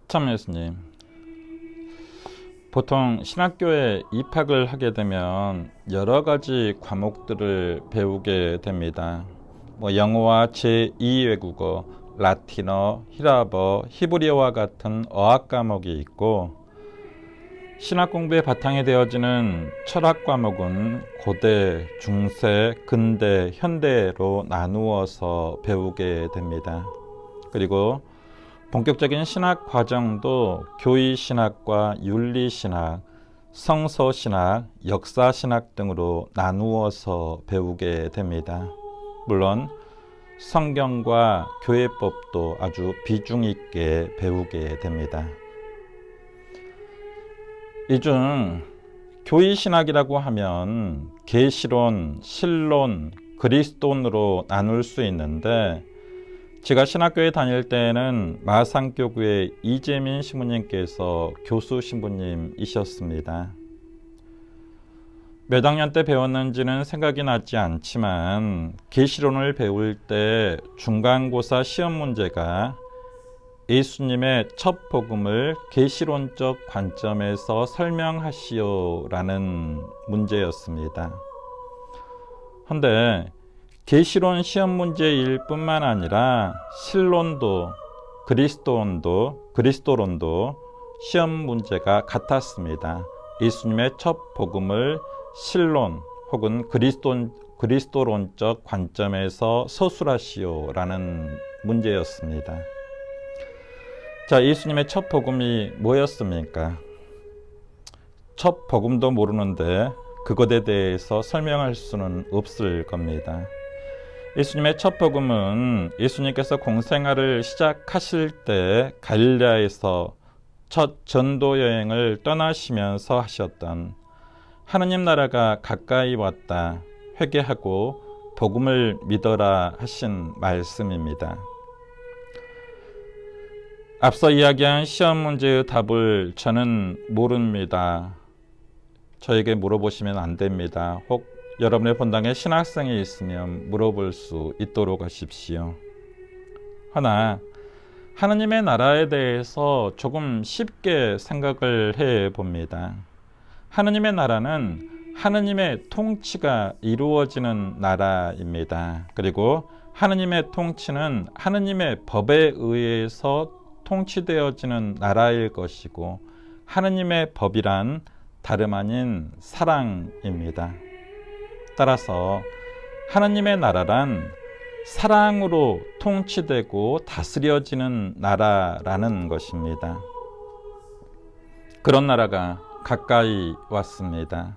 참 예수님, 보통 신학교에 입학을 하게 되면 여러 가지 과목들을 배우게 됩니다. 영어와 제2 외국어, 라틴어, 히라버, 히브리어와 같은 어학 과목이 있고, 신학 공부의 바탕이 되어지는 철학 과목은 고대, 중세, 근대, 현대로 나누어서 배우게 됩니다. 그리고 본격적인 신학 과정도 교의신학과 윤리신학, 성서신학, 역사신학 등으로 나누어서 배우게 됩니다. 물론 성경과 교회법도 아주 비중 있게 배우게 됩니다. 이 중 교의신학이라고 하면 계시론, 신론, 그리스도론으로 나눌 수 있는데, 제가 신학교에 다닐 때에는 마산교구의 이재민 신부님께서 교수 신부님이셨습니다. 몇 학년 때 배웠는지는 생각이 나지 않지만 계시론을 배울 때 중간고사 시험 문제가 예수님의 첫 복음을 계시론적 관점에서 설명하시오라는 문제였습니다. 그런데 계시론 시험 문제일 뿐만 아니라 신론도 그리스도론도 시험 문제가 같았습니다. 예수님의 첫 복음을 신론 혹은 그리스도론적 관점에서 서술하시오라는 문제였습니다. 자, 예수님의 첫 복음이 뭐였습니까? 첫 복음도 모르는데 그것에 대해서 설명할 수는 없을 겁니다. 예수님의 첫 복음은 예수님께서 공생활을 시작하실 때 갈릴리아에서 첫 전도 여행을 떠나시면서 하셨던 하느님 나라가 가까이 왔다, 회개하고 복음을 믿어라 하신 말씀입니다. 앞서 이야기한 시험 문제의 답을 저는 모릅니다. 저에게 물어보시면 안 됩니다. 혹 여러분의 본당에 신학생이 있으면 물어볼 수 있도록 하십시오. 허나 하느님의 나라에 대해서 조금 쉽게 생각을 해 봅니다. 하느님의 나라는 하느님의 통치가 이루어지는 나라입니다. 그리고 하느님의 통치는 하느님의 법에 의해서 통치되어지는 나라일 것이고, 하느님의 법이란 다름 아닌 사랑입니다. 따라서 하느님의 나라란 사랑으로 통치되고 다스려지는 나라라는 것입니다. 그런 나라가 가까이 왔습니다.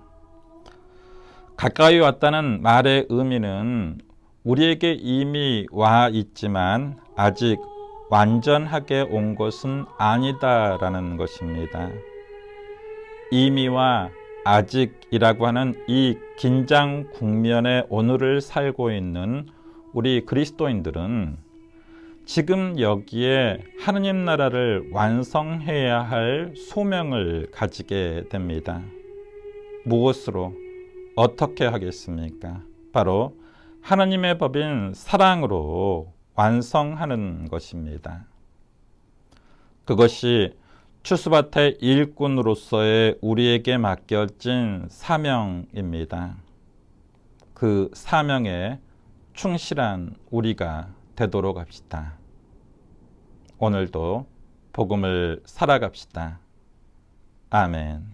가까이 왔다는 말의 의미는 우리에게 이미 와 있지만 아직 완전하게 온 것은 아니다라는 것입니다. 이미와 아직이라고 하는 이 긴장 국면의 오늘을 살고 있는 우리 그리스도인들은 지금 여기에 하느님 나라를 완성해야 할 소명을 가지게 됩니다. 무엇으로, 어떻게 하겠습니까? 바로 하느님의 법인 사랑으로 완성하는 것입니다. 그것이 추수밭의 일꾼으로서의 우리에게 맡겨진 사명입니다. 그 사명에 충실한 우리가 되도록 합시다. 오늘도 복음을 살아갑시다. 아멘.